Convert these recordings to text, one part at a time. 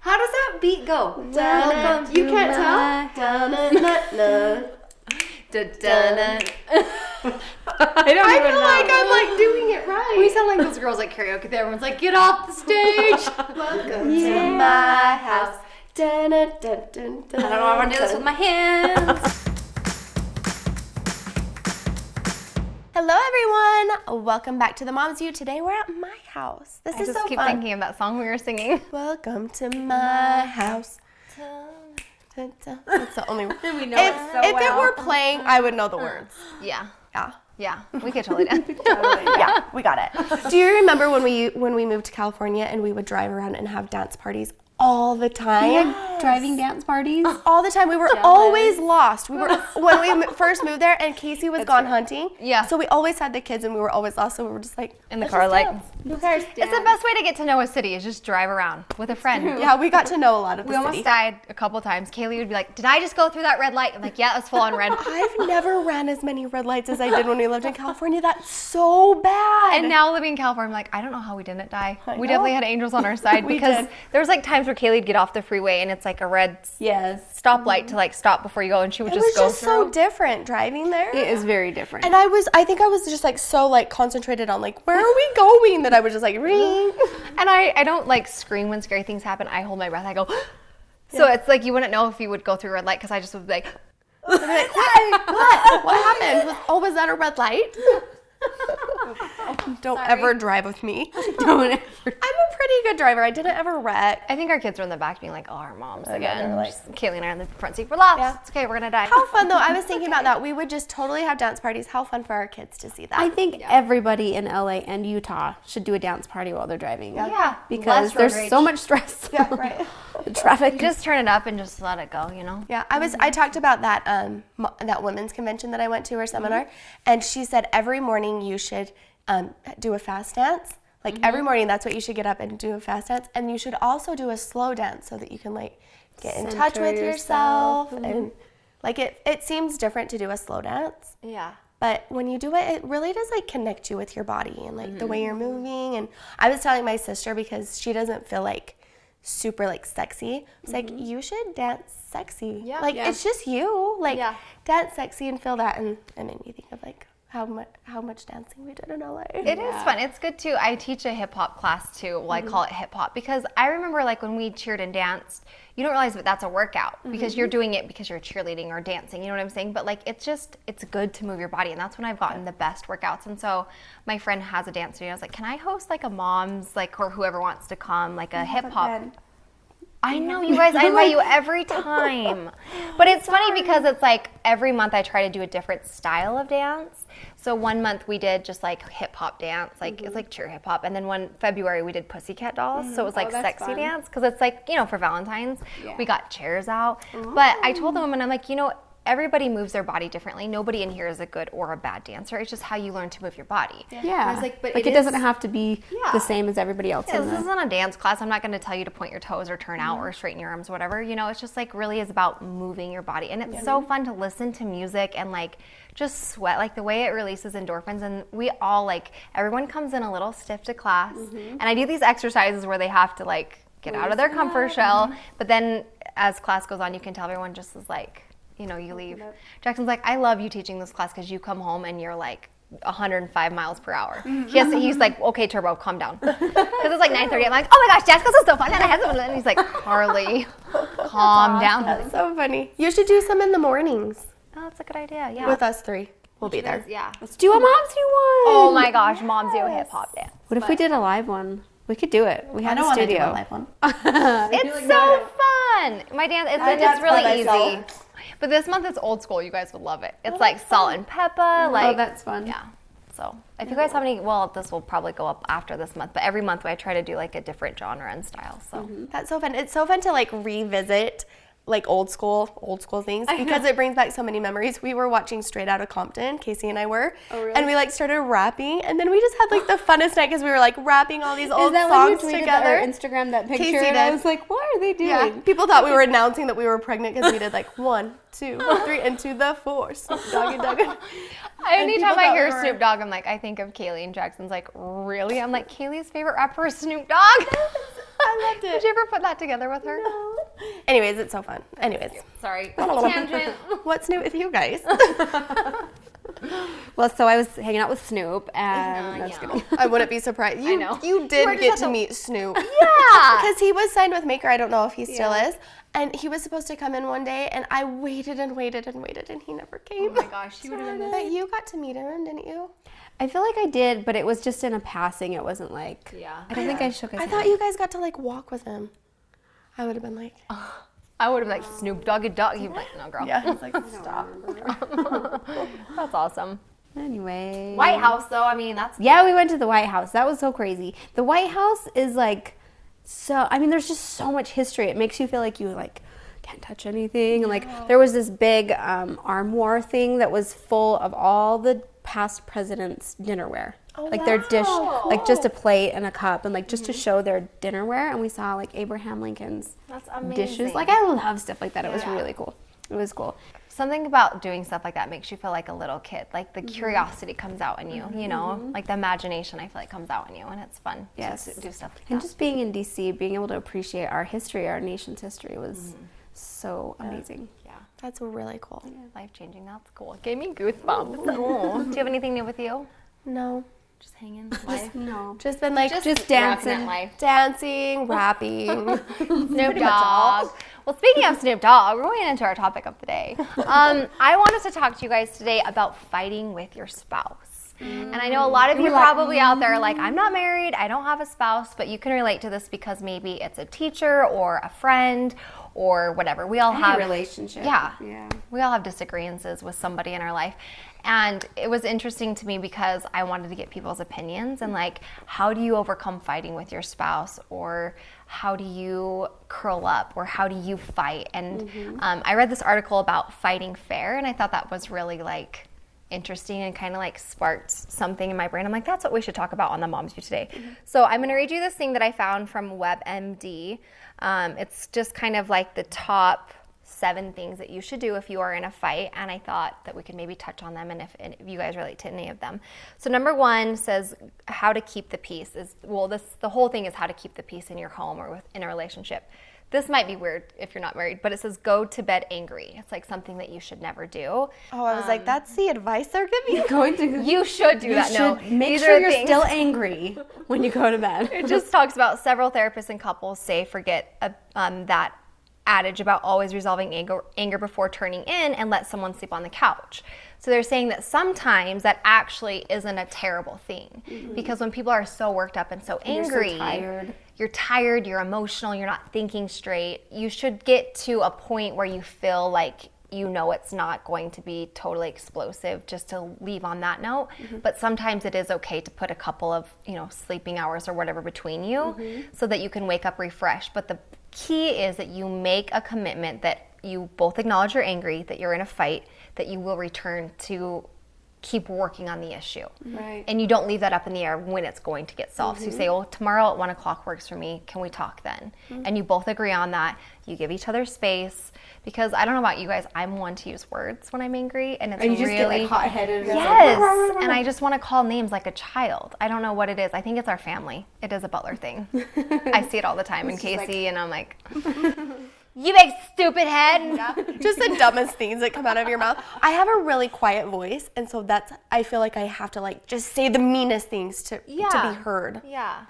How does that beat go? You can't tell? I feel like I'm like doing it right. We sound like those girls at karaoke that everyone's like, get off the stage. Welcome to my house. I don't know how to do this with my hands. Hello everyone! Welcome back to the Mom's View. Today we're at my house. This is so fun. I just keep thinking of that song we were singing. Welcome to my house. That's the only word. We know If it were playing, I would know the words. Yeah. Yeah. We could totally dance. Yeah, we got it. Do you remember when we moved to California and we would drive around and have dance parties all the time? Yes. Driving dance parties? All the time. We were always lost. We were when we first moved there and Casey was gone hunting. Yeah. So we always had the kids and we were always lost. So we were just like In the car, like, who cares? it's the best way to get to know a city is just drive around with a friend. Yeah, we got to know a lot of the We almost city. died a couple times. Kayli would be like, did I just go through that red light? I'm like, yeah, that's full on red. I've never ran as many red lights as I did when we lived in California. That's so bad. And now living in California, I'm like, I don't know how we didn't die. I We know. definitely had angels on our side because did. there was like times where Kayli'd get off the freeway and it's like a red Yes. stoplight to like stop before you go, and she would it just was go just through. so different driving there. It is very different. And I think I was just like so like concentrated on like, where are we going, that I was just like, ring. And I don't like scream when scary things happen. I hold my breath. I go, so it's like you wouldn't know if you would go through a red light because I just would be like, I'd be like, what happened? Was that a red light? Don't ever drive with me. Don't ever. I'm a pretty good driver. I didn't ever wreck. I think our kids were in the back being like, oh, our moms I know, again. they're like- Just Kayli and I are in the front seat. We're lost. Yeah. It's okay. We're going to die. How fun though. I was thinking about that. We would just totally have dance parties. How fun for our kids to see that. I think everybody in LA and Utah should do a dance party while they're driving. Yeah. Because Less road there's rage. so much stress. Yeah, right. The traffic. Just turn it up and just let it go, you know? Yeah, I talked about that that women's convention that I went to, or seminar, and she said every morning you should do a fast dance. Like every morning, that's what you should get up and do, a fast dance, and you should also do a slow dance so that you can like get in touch Center with yourself and like it seems different to do a slow dance. Yeah. But when you do it, it really does like connect you with your body and like the way you're moving. And I was telling my sister, because she doesn't feel like super like sexy. It's like, you should dance sexy. Yeah. Like it's just you. Like Yeah. dance sexy and feel that. And it made me think of like how much dancing we did in LA. It is fun. It's good too. I teach a hip hop class too. Well, I call it hip hop because I remember like when we cheered and danced, you don't realize that that's a workout because you're doing it because you're cheerleading or dancing. You know what I'm saying? But like it's good to move your body, and that's when I've gotten the best workouts. And so my friend has a dance studio. I was like, can I host like a mom's like, or whoever wants to come, like a hip hop? I know, you guys, I invite you every time. But it's funny because it's like every month I try to do a different style of dance. So one month we did just like hip hop dance, like it's like cheer hip hop. And then one February we did Pussycat Dolls. So it was like that's sexy fun. dance because it's like, you know, for Valentine's, we got chairs out. But I told the woman, I'm like, you know, everybody moves their body differently. Nobody in here is a good or a bad dancer. It's just how you learn to move your body. Yeah. I was like, but it it doesn't is- have to be the same as everybody else. Yeah, in this the, isn't a dance class. I'm not going to tell you to point your toes or turn out or straighten your arms or whatever. You know, it's just like really is about moving your body. And it's so fun to listen to music and like just sweat, like the way it releases endorphins. And we all like, everyone comes in a little stiff to class. And I do these exercises where they have to like get out of their comfort shell. But then as class goes on, you can tell everyone just is like, you know, you leave. Jackson's like, I love you teaching this class because you come home and you're like 105 miles per hour. He's like, okay, Turbo, calm down. Because it's like 9:30. I'm like, oh my gosh, Jess, this is so fun. And I had some, and he's like, Carlie, calm down. That's so funny. You should do some in the mornings Oh, that's a good idea. Yeah. with us three. We'll be there. Yeah. let's do a Mom's View one. Oh my gosh, Mom's do a hip hop dance. What if we did a live one? We could do it. We have a wanna do studio. a live one. It's so fun. My dance, it's dance by really easy. myself. But this month it's old school. You guys would love it. It's like salt and pepper. Oh, Like that's fun. yeah. So if you guys have any, well, this will probably go up after this month. But every month I try to do like a different genre and style. So That's so fun. It's so fun to like revisit like old school things because it brings back so many memories. We were watching Straight Outta Compton, Casey and I were, and we like started rapping, and then we just had like the funnest night because we were like rapping all these old songs together. Or Instagram that picture? Casey And did. I was like, what are they doing? Yeah, people thought we were announcing that we were pregnant because we did like 1, 2, 3, and to the 4. Snoop Dogg and Dogg. anytime I thought hear we were- Snoop Dogg, I'm like, I think of Kayli, and Jackson's like, really? I'm like, Kayli's favorite rapper is Snoop Dogg. I loved it. Did you ever put that together with her? No. Anyways, it's so fun. Anyways. Sorry. Tangent. What's new with you guys? Well, so I was hanging out with Snoop, and I wouldn't be surprised. I know. You did get to meet Snoop. Yeah. Because he was signed with Maker. I don't know if he still is. And he was supposed to come in one day, and I waited and waited and waited, and he never came. Oh my gosh, he would have been. But you got to meet him, didn't you? I feel like I did, but it was just in a passing. It wasn't like, I don't think I shook his hand. I thought you guys got to like walk with him. I would have been like, I would have been like, Snoop Doggy Dog. He'd be like, no, girl. yeah, he's like, stop. That's awesome. Anyway. White House, though, I mean, that's... Yeah, we went to the White House. That was so crazy. The White House is like, there's just so much history. It makes you feel like you like can't touch anything. And like, there was this big armoire thing that was full of all the past presidents' dinnerware. Like their dish, like just a plate and a cup, and like just to show their dinnerware. And we saw like Abraham Lincoln's dishes. Like, I love stuff like that. It was really cool. It was cool. Something about doing stuff like that makes you feel like a little kid. Like the curiosity comes out in you, you know? Like the imagination, I feel like, comes out in you, and it's fun to do stuff like that. And just being in D.C., being able to appreciate our history, our nation's history was so amazing. Yeah. That's really cool. Life-changing. That's cool. It gave me goosebumps. Cool. Do you have anything new with you? No. Just hanging life. No. Just been like, Just dancing. Life. dancing, rapping. Snoop Dogg. Well, speaking of Snoop Dogg, we're going into our topic of the day. I wanted to talk to you guys today about fighting with your spouse. And I know a lot of you probably out there are like, I'm not married, I don't have a spouse, but you can relate to this because maybe it's a teacher or a friend or whatever. We all have relationship. Yeah. We all have disagreements with somebody in our life. And it was interesting to me because I wanted to get people's opinions and like, how do you overcome fighting with your spouse, or how do you curl up, or how do you fight? And I read this article about fighting fair, and I thought that was really like interesting and kind of like sparked something in my brain. I'm like, that's what we should talk about on the Moms View today. So I'm going to read you this thing that I found from WebMD. It's just kind of like the top 7 things that you should do if you are in a fight, and I thought that we could maybe touch on them and if you guys relate to any of them. So number 1 says how to keep the peace. The whole thing is how to keep the peace in your home or in a relationship. This might be weird if you're not married, but it says go to bed angry. It's like something that you should never do. Oh, I was like, that's the advice they're giving you? You should do that. No, make sure you're still angry when you go to bed. It just talks about several therapists and couples say forget that adage about always resolving anger before turning in and let someone sleep on the couch. So they're saying that sometimes that actually isn't a terrible thing, because when people are so worked up and so angry, you're tired, you're emotional, you're not thinking straight, you should get to a point where you feel like you know it's not going to be totally explosive, just to leave on that note. But sometimes it is okay to put a couple of, sleeping hours or whatever between you so that you can wake up refreshed. But the key is that you make a commitment that you both acknowledge you're angry, that you're in a fight, that you will return to keep working on the issue. Right. And you don't leave that up in the air when it's going to get solved. So you say, well, tomorrow at 1 o'clock works for me. Can we talk then? And you both agree on that. You give each other space, because I don't know about you guys, I'm one to use words when I'm angry, and it's you just really get like hot-headed. Yes, and I just want to call names like a child. I don't know what it is. I think it's our family. It is a Butler thing. I see it all the time in Casey, and I'm like, you big stupid head. Just the dumbest things that come out of your mouth. I have a really quiet voice, and so I feel like I have to like just say the meanest things to be heard. Yeah.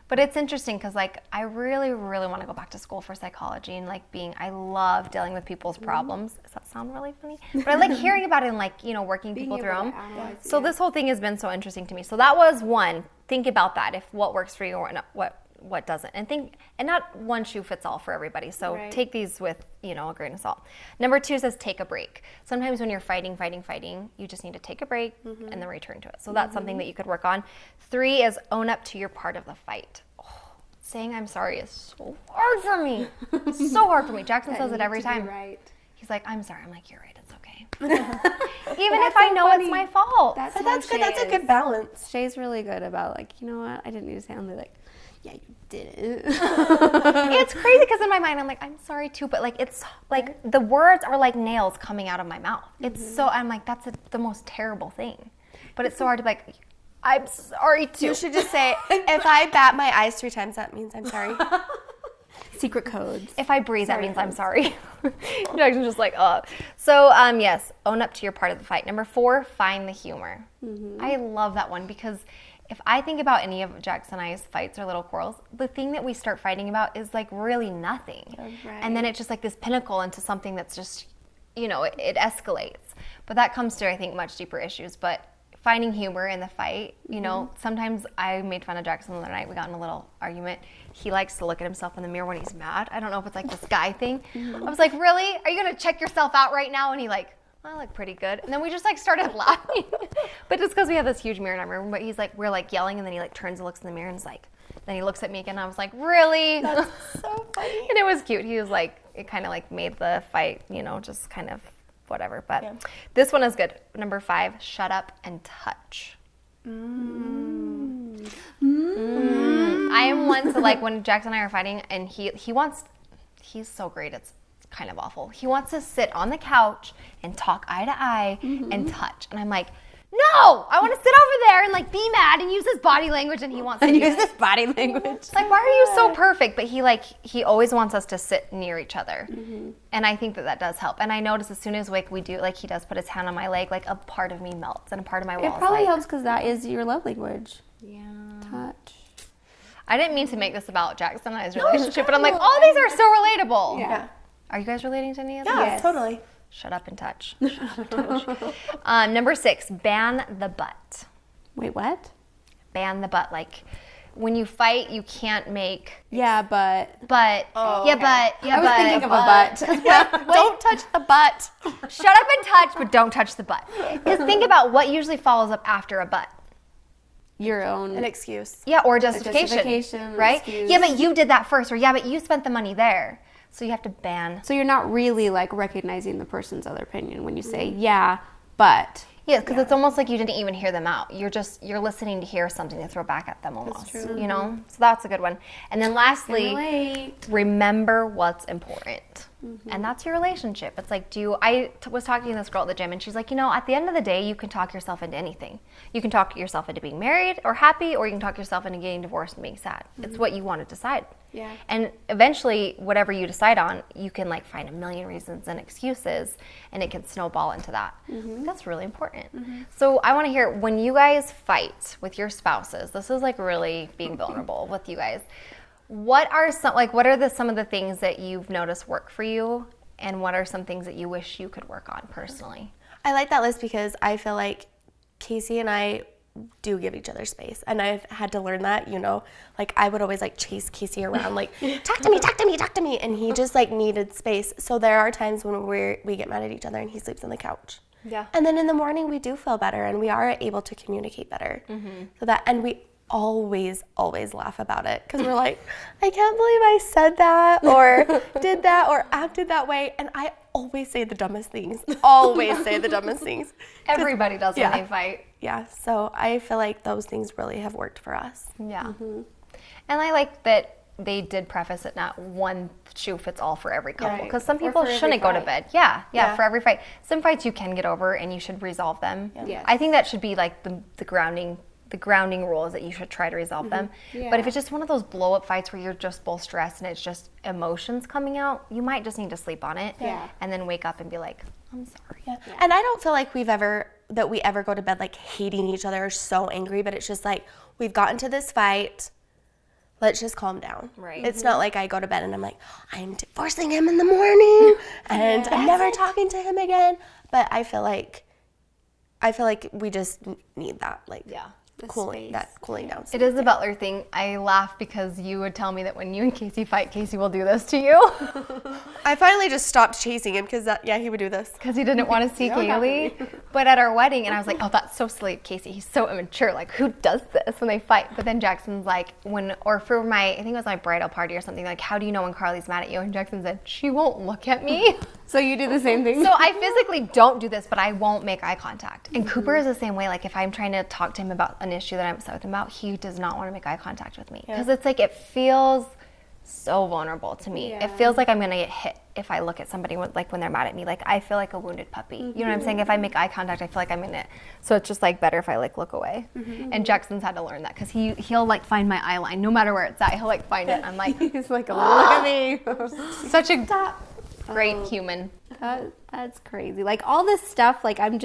But it's interesting because like I really, really want to go back to school for psychology, and like I love dealing with people's problems. Does that sound really funny? But I like hearing about it and like, working people through them. So this whole thing has been so interesting to me. So that was one. Think about that, if what works for you or not, what doesn't, and not one shoe fits all for everybody. So take these with, a grain of salt. Number 2 says take a break. Sometimes when you're fighting, you just need to take a break and then return to it. So that's something that you could work on. 3 is own up to your part of the fight. Saying I'm sorry is so hard for me. So hard for me. Jackson says it every time. Right. He's like, I'm sorry. I'm like, you're right. It's okay. Even if I know it's my fault. That's good. That's a good balance. Shay's really good about like, you know what? I didn't need to say. I'm like, yeah, you didn't. It's crazy because in my mind I'm like, I'm sorry too, but like it's like the words are like nails coming out of my mouth. It's so, I'm like, that's the most terrible thing. But it's so hard to be like, I'm sorry too. You should just say, if I bat my eyes 3 times, that means I'm sorry. Secret codes. If I breathe, that means I'm sorry. Jackson's just like, So, yes, own up to your part of the fight. Number 4, find the humor. I love that one because if I think about any of Jackson and I's fights or little quarrels, the thing that we start fighting about is like really nothing. Right. And then it's just like this pinnacle into something that's just, it escalates. But that comes to, I think, much deeper issues. But finding humor in the fight, sometimes I made fun of Jackson the other night. We got in a little argument. He likes to look at himself in the mirror when he's mad. I don't know if it's like this guy thing. I was like, really? Are you going to check yourself out right now? And he like, I look pretty good. And then we just like started laughing. But just because we have this huge mirror in our room, but he's like, we're like yelling and then he like turns and looks in the mirror and is like, then he looks at me again and I was like, really? That's so funny. And it was cute. He was like, it kind of like made the fight, just kind of whatever. But this one is good. Number 5, shut up and touch. I am one to like when Jackson and I are fighting and he's so great. It's kind of awful. He wants to sit on the couch and talk eye to eye and touch. And I'm like, no, I want to sit over there and like be mad and use his body language and he wants to use this body language. Like, why are you so perfect? But he always wants us to sit near each other. And I think that does help. And I notice as soon as we do, like he does put his hand on my leg, like a part of me melts and a part of my wall It probably is like, helps because that is your love language. Yeah. Touch. I didn't mean to make this about Jackson and I's relationship, but I'm like, all these are so relatable. Yeah. Are you guys relating to any of these? Yeah, totally. Shut up and touch. Number 6, ban the butt. Wait, what? Ban the butt. Like, when you fight, you can't make... Yeah, but... But, yeah, but, yeah, I was thinking of a butt. Don't touch the butt. Shut up and touch, but don't touch the butt. Because think about what usually follows up after a butt. Your own... An excuse. Yeah, or justification. Justification, right? excuse. Yeah, but you did that first, or yeah, but you spent the money there. So you have to ban. So you're not really like recognizing the person's other opinion when you say, yeah, but... Yeah, because it's almost like you didn't even hear them out. You're listening to hear something to throw back at them almost. That's true. So that's a good one. And then lastly, remember what's important. And that's your relationship. It's like, I was talking to this girl at the gym and she's like, at the end of the day, you can talk yourself into anything. You can talk yourself into being married or happy, or you can talk yourself into getting divorced and being sad. It's what you want to decide. Yeah. And eventually, whatever you decide on, you can like find a million reasons and excuses, and it can snowball into that. That's really important. So I want to hear, when you guys fight with your spouses, this is like really being vulnerable with you guys. What are some of the things that you've noticed work for you, and what are some things that you wish you could work on personally? I like that list because I feel like Casey and I do give each other space, and I've had to learn that, like I would always like chase Casey around like talk to me, and he just like needed space. So there are times when we get mad at each other and he sleeps on the couch. Yeah. And then in the morning we do feel better and we are able to communicate better. So that, and we always laugh about it because we're like, I can't believe I said that or did that or acted that way, and I always say the dumbest things. Everybody does when they fight. Yeah, so I feel like those things really have worked for us. Yeah. And I like that they did preface it not one shoe fits all for every couple, because some people shouldn't go to bed. Yeah, for every fight. Some fights you can get over and you should resolve them. Yes. I think that should be like the grounding rule, is that you should try to resolve them. But if it's just one of those blow up fights where you're just both stressed and it's just emotions coming out, you might just need to sleep on it and then wake up and be like, I'm sorry. And I don't feel like we ever go to bed like hating each other or so angry, but it's just like, we've gotten to this fight, let's just calm down. Right. It's not like I go to bed and I'm like, I'm divorcing him in the morning and I'm never talking to him again. But I feel like we just need that, like, cooling down. It is the Butler thing. I laugh because you would tell me that when you and Casey fight, Casey will do this to you. I finally just stopped chasing him because he would do this. Because he didn't want to see Kayli. But at our wedding, and I was like, oh, that's so silly, Casey. He's so immature. Like, who does this when they fight? But then Jackson's like, for I think it was my bridal party or something, like, how do you know when Carlie's mad at you? And Jackson said, she won't look at me. So you do the same thing? So I physically don't do this, but I won't make eye contact. And Cooper is the same way. Like, if I'm trying to talk to him about an issue that I'm upset with him about, he does not want to make eye contact with me. Because it's like, it feels so vulnerable to me. It feels like I'm gonna get hit if I look at somebody when they're mad at me. Like I feel like a wounded puppy. You know what I'm saying? If I make eye contact, I feel like I'm gonna. So it's just like better if I like look away. And Jackson's had to learn that because he'll like find my eye line no matter where it's at. He'll like find it. I'm like, He's like, look at me. such a great human. That's crazy. Like all this stuff. Like I'm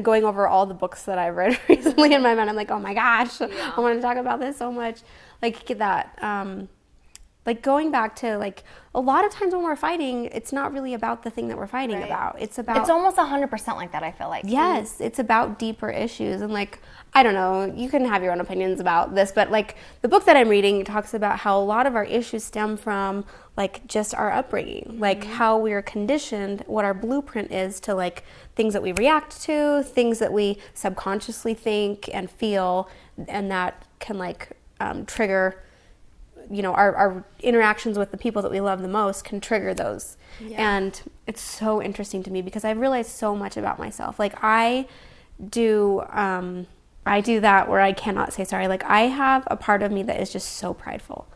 going over all the books that I've read recently in my mind. I'm like, oh my gosh, I want to talk about this so much. Like that. Like going back to like a lot of times when we're fighting, it's not really about the thing that we're fighting about. It's almost 100% like that. I feel like it's about deeper issues. And like I don't know, you can have your own opinions about this, but like the book that I'm reading talks about how a lot of our issues stem from like just our upbringing, like how we're conditioned, what our blueprint is to like things that we react to, things that we subconsciously think and feel, and that can like trigger. You know, our interactions with the people that we love the most can trigger those. And it's so interesting to me because I've realized so much about myself. Like I do that where I cannot say sorry. Like I have a part of me that is just so prideful.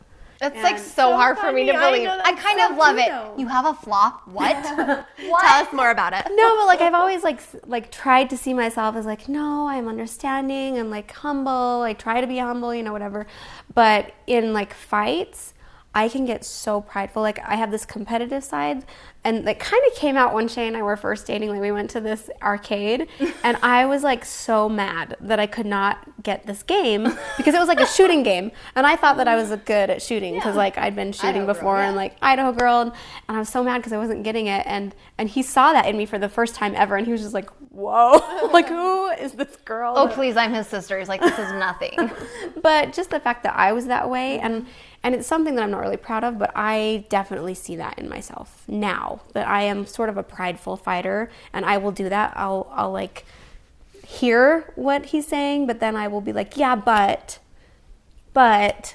It's like so hard for me to believe. I kind of love it. You have a flaw? What? What? Tell us more about it. No, but like I've always like tried to see myself as like, no, I'm understanding. I'm like humble. I try to be humble, you know, whatever. But in like fights, I can get so prideful. Like I have this competitive side, and that kind of came out when Shay and I were first dating. Like we went to this arcade, and I was like so mad that I could not get this game because it was like a shooting game, and I thought that I was good at shooting because like I'd been shooting before and like Idaho Girl, and I was so mad because I wasn't getting it, and he saw that in me for the first time ever, and he was just like, whoa, like who is this girl? Oh please, I'm his sister. He's like, this is nothing. But just the fact that I was that way, and it's something that I'm not really proud of, but I definitely see that in myself now, that I am sort of a prideful fighter, and I will do that. I'll like hear what he's saying, but then I will be like, yeah, but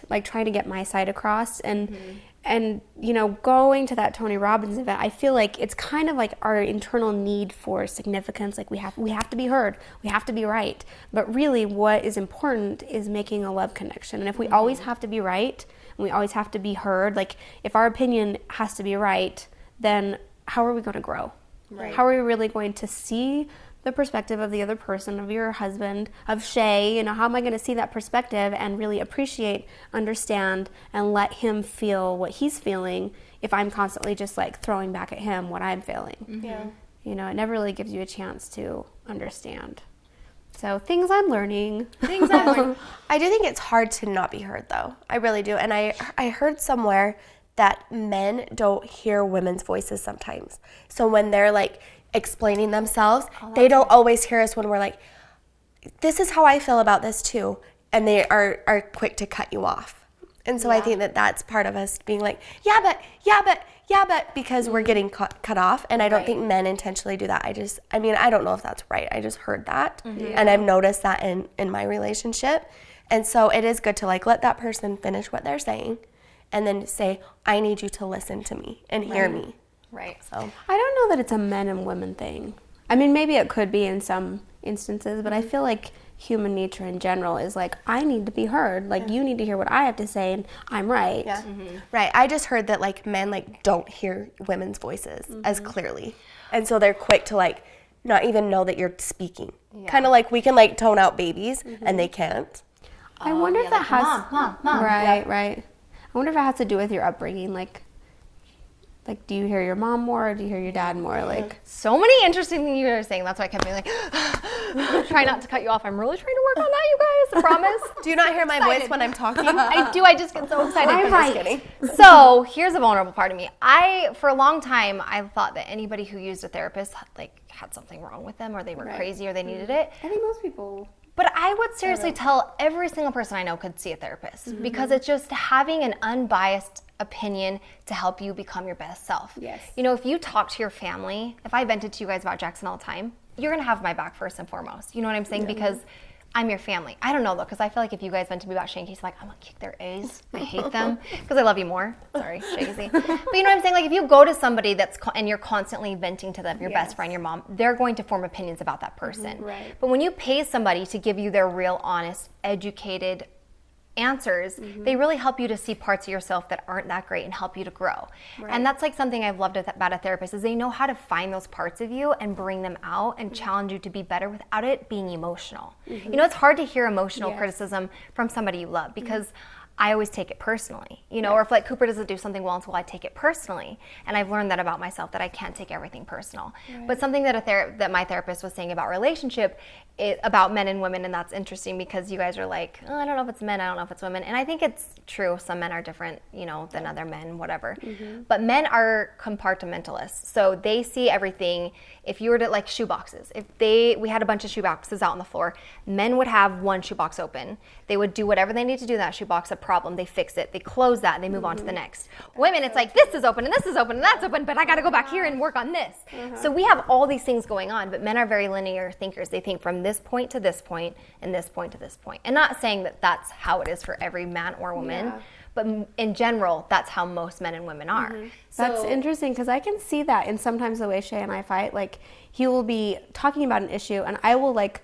like trying to get my side across. And you know, going to that Tony Robbins event, I feel like it's kind of like our internal need for significance. Like we have to be heard, we have to be right. But really what is important is making a love connection. And if we always have to be right, and we always have to be heard, like if our opinion has to be right, then how are we going to grow? Right. How are we really going to see the perspective of the other person, of your husband, of Shay? You know, how am I going to see that perspective and really appreciate, understand, and let him feel what he's feeling if I'm constantly just like throwing back at him what I'm feeling? Yeah. You know, it never really gives you a chance to understand. So things I'm learning. I do think it's hard to not be heard, though. I really do. And I heard somewhere that men don't hear women's voices sometimes. So when they're like explaining themselves, they don't always hear us when we're like, this is how I feel about this too. And they are quick to cut you off. And so I think that that's part of us being like, yeah, but, because we're getting cut off. And I don't think men intentionally do that. I mean, I don't know if that's right. I just heard that. And I've noticed that in my relationship. And so it is good to like let that person finish what they're saying and then say, I need you to listen to me and hear me. Right. So I don't know that it's a men and women thing. I mean, maybe it could be in some instances, but I feel like human nature in general is like, I need to be heard. Like, you need to hear what I have to say, and I'm right. Yeah. Right. I just heard that like men like don't hear women's voices as clearly, and so they're quick to like not even know that you're speaking. Kind of like we can like tone out babies, and they can't. I wonder if that has mom. Right. I wonder if it has to do with your upbringing, like do you hear your mom more or do you hear your dad more? Like so many interesting things you guys are saying. That's why I kept being like, try not to cut you off. I'm really trying to work on that, you guys. I promise. Do you not hear my voice when I'm talking? I do. I just get so excited. I'm just kidding. So here's a vulnerable part of me. For a long time, I thought that anybody who used a therapist like had something wrong with them, or they were crazy, or they needed it. I think most people. But I would seriously tell every single person I know could see a therapist, because it's just having an unbiased opinion to help you become your best self. Yes. You know, if you talk to your family, if I vented to you guys about Jackson all the time, you're going to have my back first and foremost. You know what I'm saying? Because I'm your family. I don't know, though, because I feel like if you guys vent to me about Shay and Casey, like, I'm going to kick their A's. I hate them because I love you more. Sorry, Shay and Casey. But you know what I'm saying? Like, if you go to somebody and you're constantly venting to them, your best friend, your mom, they're going to form opinions about that person. Right. But when you pay somebody to give you their real, honest, educated answers, they really help you to see parts of yourself that aren't that great and help you to grow. Right. And that's like something I've loved about a therapist is they know how to find those parts of you and bring them out and challenge you to be better without it being emotional. You know, it's hard to hear emotional criticism from somebody you love because I always take it personally, you know, or if like Cooper doesn't do something well in school, I take it personally. And I've learned that about myself, that I can't take everything personal. Right. But something that that my therapist was saying about relationship, about men and women, and that's interesting because you guys are like, oh, I don't know if it's men, I don't know if it's women. And I think it's true. Some men are different, you know, than other men, whatever. But men are compartmentalists. So they see everything. If you were to like shoe boxes, we had a bunch of shoe boxes out on the floor, men would have one shoe box open. They would do whatever they need to do in that shoe box, a problem, they fix it, they close that, and they move on to the next. Women, it's like, this is open, and this is open, and that's open, but I gotta go back here and work on this. So we have all these things going on, but men are very linear thinkers. They think from this point to this point, and this point to this point. And not saying that that's how it is for every man or woman, but in general, that's how most men and women are. That's interesting because I can see that in sometimes the way Shay and I fight. Like, he will be talking about an issue, and I will like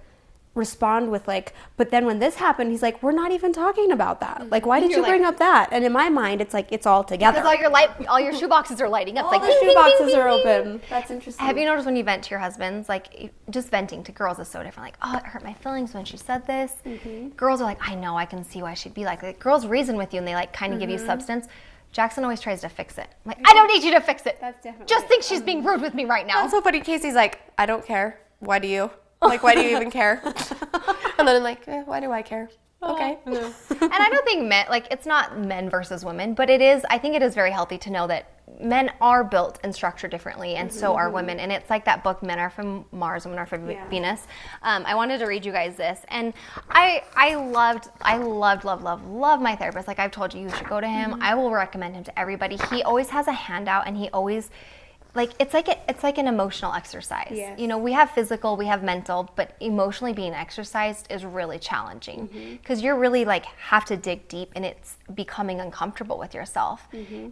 respond with like, but then when this happened, he's like, we're not even talking about that. Like, why did you bring up that? And in my mind, it's like, it's all together. Because all your shoe boxes are lighting up. All the shoe boxes are open. That's interesting. Have you noticed when you vent to your husbands, like just venting to girls is so different. Like, oh, it hurt my feelings when she said this. Girls are like, I know, I can see why she'd be like girls reason with you and they like kind of give you substance. Jackson always tries to fix it. I'm like, I don't need you to fix it. That's definitely just think she's being rude with me right now. That's so funny. Casey's like, I don't care. Why do you? Like, why do you even care? And then I'm like, why do I care? Okay. And I don't think men, like, it's not men versus women, but I think it is very healthy to know that men are built and structured differently, and so are women. And it's like that book, Men Are From Mars, Women Are From Venus. I wanted to read you guys this. And I loved my therapist. Like I've told you, you should go to him. I will recommend him to everybody. He always has a handout, and he always... like it's like an emotional exercise. Yes. You know, we have physical, we have mental, but emotionally being exercised is really challenging because you're really like have to dig deep, and it's becoming uncomfortable with yourself.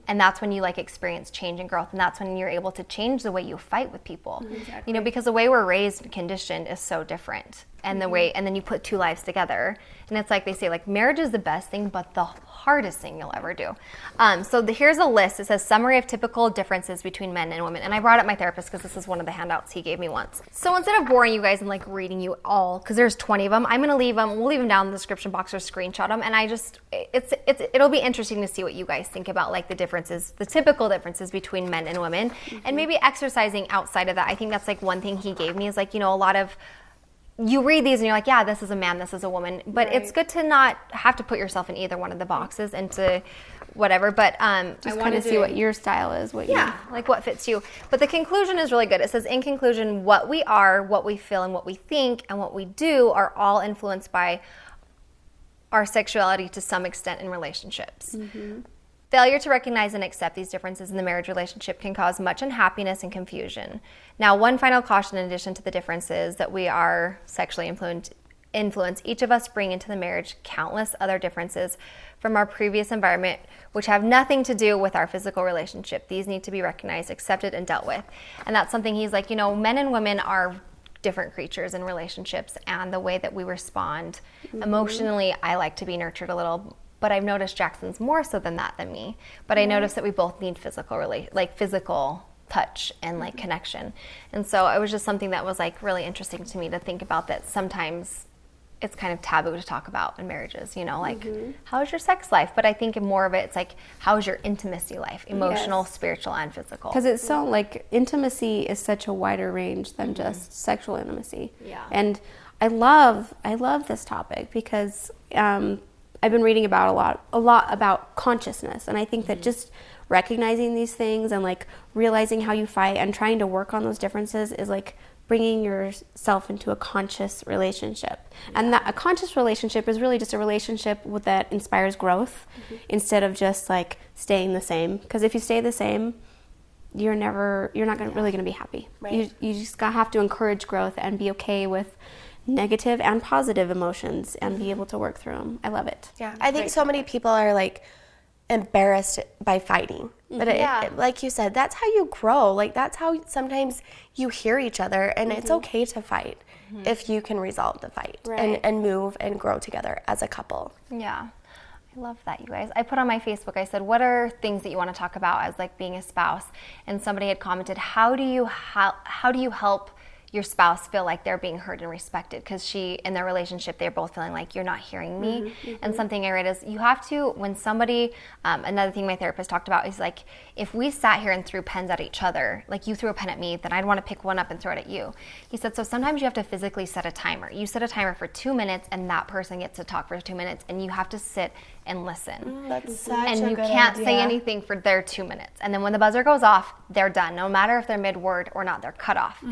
And that's when you like experience change and growth, and that's when you're able to change the way you fight with people. Exactly. You know, because the way we're raised and conditioned is so different. And the way, and then you put two lives together, and it's like they say, like, marriage is the best thing, but the hardest thing you'll ever do. Here's a list. It says summary of typical differences between men and women. And I brought up my therapist because this is one of the handouts he gave me once. So instead of boring you guys and like reading you all, because there's 20 of them, I'm gonna leave them. We'll leave them down in the description box or screenshot them. And it'll be interesting to see what you guys think about like the differences, the typical differences between men and women, and maybe exercising outside of that. I think that's like one thing he gave me is like, you know, a lot of. You read these and you're like, yeah, this is a man, this is a woman. But it's good to not have to put yourself in either one of the boxes and to whatever. But just kind of see what your style is. Like what fits you. But the conclusion is really good. It says, in conclusion, what we are, what we feel, and what we think, and what we do are all influenced by our sexuality to some extent in relationships. Failure to recognize and accept these differences in the marriage relationship can cause much unhappiness and confusion. Now, one final caution in addition to the differences that we are sexually influenced, each of us bring into the marriage countless other differences from our previous environment, which have nothing to do with our physical relationship. These need to be recognized, accepted, and dealt with. And that's something he's like, you know, men and women are different creatures in relationships, and the way that we respond emotionally, I like to be nurtured a little. But I've noticed Jackson's more so than me. But I noticed that we both need physical touch and like connection. And so it was just something that was like really interesting to me to think about, that sometimes it's kind of taboo to talk about in marriages, you know, like how's your sex life? But I think more of it's like, how's your intimacy life? Emotional, spiritual, and physical. Because it's so like intimacy is such a wider range than just sexual intimacy. Yeah. And I love this topic because I've been reading about a lot about consciousness, and I think that just recognizing these things and like realizing how you fight and trying to work on those differences is like bringing yourself into a conscious relationship. And that a conscious relationship is really just a relationship that inspires growth instead of just like staying the same. Because if you stay the same, you're not really going to be happy. Right. You just have to encourage growth and be okay with negative and positive emotions and be able to work through them. I love it. Yeah, I think so many people are like embarrassed by fighting. But it, like you said, that's how you grow. Like that's how sometimes you hear each other, and it's okay to fight if you can resolve the fight and move and grow together as a couple. Yeah. I love that, you guys. I put on my Facebook, I said, what are things that you want to talk about as like being a spouse? And somebody had commented, how do you help your spouse feel like they're being heard and respected? Because in their relationship, they're both feeling like you're not hearing me. And something I read is you have to, when somebody, another thing my therapist talked about is like, if we sat here and threw pens at each other, like you threw a pen at me, then I'd want to pick one up and throw it at you. He said, so sometimes you have to physically set a timer. You set a timer for 2 minutes and that person gets to talk for 2 minutes and you have to sit and listen. That's such and a you good can't idea. say anything for their 2 minutes. And then when the buzzer goes off, they're done. No matter if they're mid-word or not, they're cut off.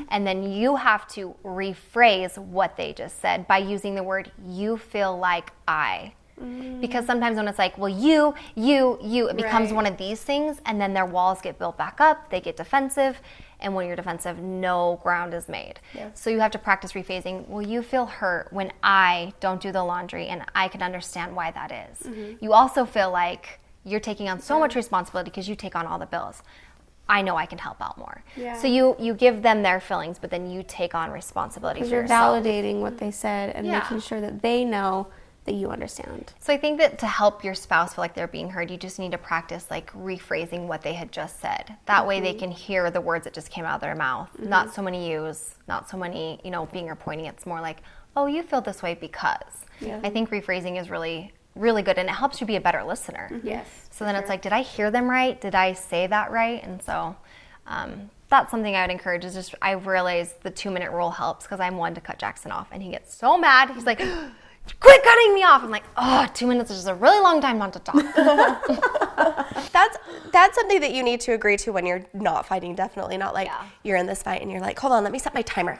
And then you have to rephrase what they just said by using the word you feel like I. Because sometimes when it's like, well, you, it becomes one of these things, and then their walls get built back up, they get defensive, and when you're defensive, no ground is made. Yeah. So you have to practice rephrasing, well, you feel hurt when I don't do the laundry, and I can understand why that is. You also feel like you're taking on so much responsibility because you take on all the bills. I know I can help out more. Yeah. So you give them their feelings, but then you take on responsibility for yourself. You're validating what they said and making sure that they know that you understand. So I think that to help your spouse feel like they're being heard, you just need to practice like rephrasing what they had just said. That way they can hear the words that just came out of their mouth. Not so many yous, not so many, being or pointing. It's more like, oh, you feel this way because. Yeah. I think rephrasing is really, really good, and it helps you be a better listener. Yes. So then it's like, did I hear them right? Did I say that right? And so that's something I would encourage is just, I've realized the 2-minute rule helps because I'm one to cut Jackson off, and he gets so mad. He's like, quit cutting me off. I'm like, 2 minutes is just a really long time not to talk. That's something that you need to agree to when you're not fighting. Definitely not like you're in this fight and you're like, hold on, let me set my timer.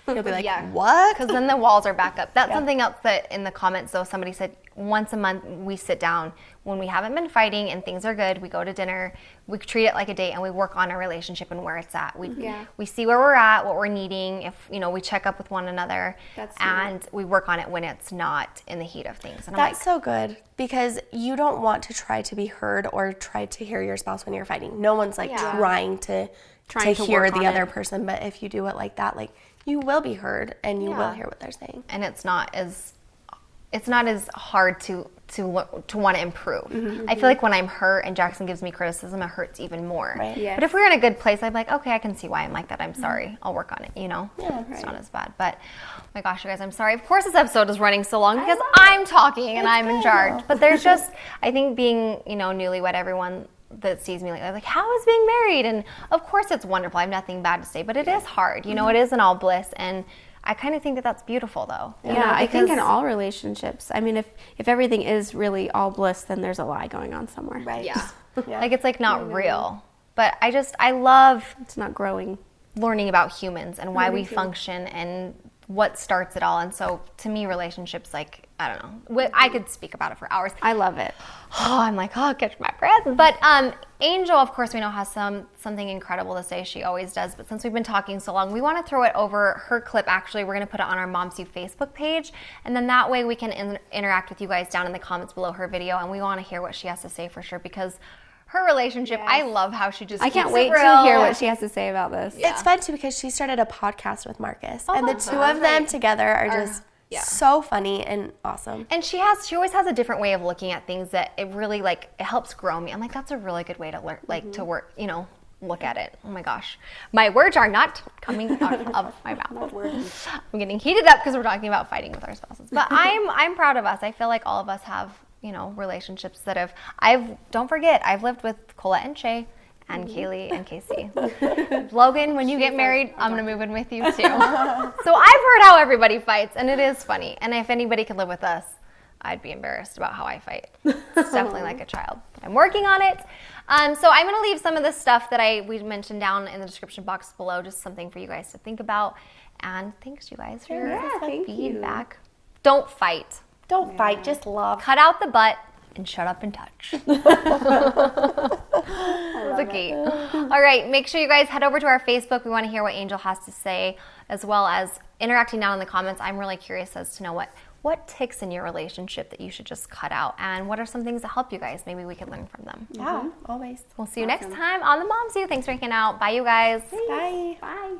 You'll be like, what? Because then the walls are back up. That's something else that in the comments, though, somebody said once a month we sit down when we haven't been fighting and things are good. We go to dinner. We treat it like a date and we work on our relationship and where it's at. We see where we're at, what we're needing. If we check up with one another, and we work on it when it's not in the heat of things. And that's so good because you don't want to try to be heard or try to hear your spouse when you're fighting. No one's like trying to hear the other person, but if you do it like that, like you will be heard and you will hear what they're saying. And it's not as hard to want to improve. I feel like when I'm hurt and Jackson gives me criticism, it hurts even more. Right. Yes. But if we're in a good place, I'm like, okay, I can see why I'm like that. I'm sorry. I'll work on it, It's not as bad. But oh my gosh, you guys, I'm sorry. Of course this episode is running so long because I'm talking and I'm in charge. But there's just, I think being, newlywed, everyone that sees me like, how is being married? And of course it's wonderful. I have nothing bad to say, but it is hard. It isn't all bliss. And I kind of think that that's beautiful, though. I think in all relationships. I mean, if everything is really all bliss, then there's a lie going on somewhere. Right. Yeah. Like it's like not real. But I love it's not growing. Learning about humans and why we function and what starts it all. And so to me, relationships, like, I don't know. I could speak about it for hours. I love it. I'm like, catch my breath. But Angel, of course, we know has something incredible to say. She always does. But since we've been talking so long, we want to throw it over her clip. Actually, we're going to put it on our Moms You Facebook page. And then that way we can interact with you guys down in the comments below her video. And we want to hear what she has to say for sure because her relationship, I love how she just I can't wait to hear what she has to say about this. Yeah. It's fun, too, because she started a podcast with Marcus. And the two of them together are just so funny and awesome. And she always has a different way of looking at things that it really, it helps grow me. I'm like, that's a really good way to learn, to work, look at it. Oh, my gosh. My words are not coming out of my mouth. I'm getting heated up because we're talking about fighting with our spouses. But I'm proud of us. I feel like all of us have relationships that don't forget, I've lived with Colette and Shay and Kayli and Casey. Logan, when you get married, I'm going to move in with you too. So I've heard how everybody fights and it is funny. And if anybody could live with us, I'd be embarrassed about how I fight. It's definitely like a child. But I'm working on it. So I'm going to leave some of the stuff that we mentioned down in the description box below, just something for you guys to think about. And thanks you guys for your feedback. Don't fight. Don't fight, just love. Cut out the butt and shut up and touch. That's a key. All right, make sure you guys head over to our Facebook. We want to hear what Angel has to say, as well as interacting down in the comments. I'm really curious as to know what ticks in your relationship that you should just cut out, and what are some things that help you guys. Maybe we could learn from them. Yeah, always. We'll see you next time on the Moms You. Thanks for hanging out. Bye, you guys. Bye. Bye.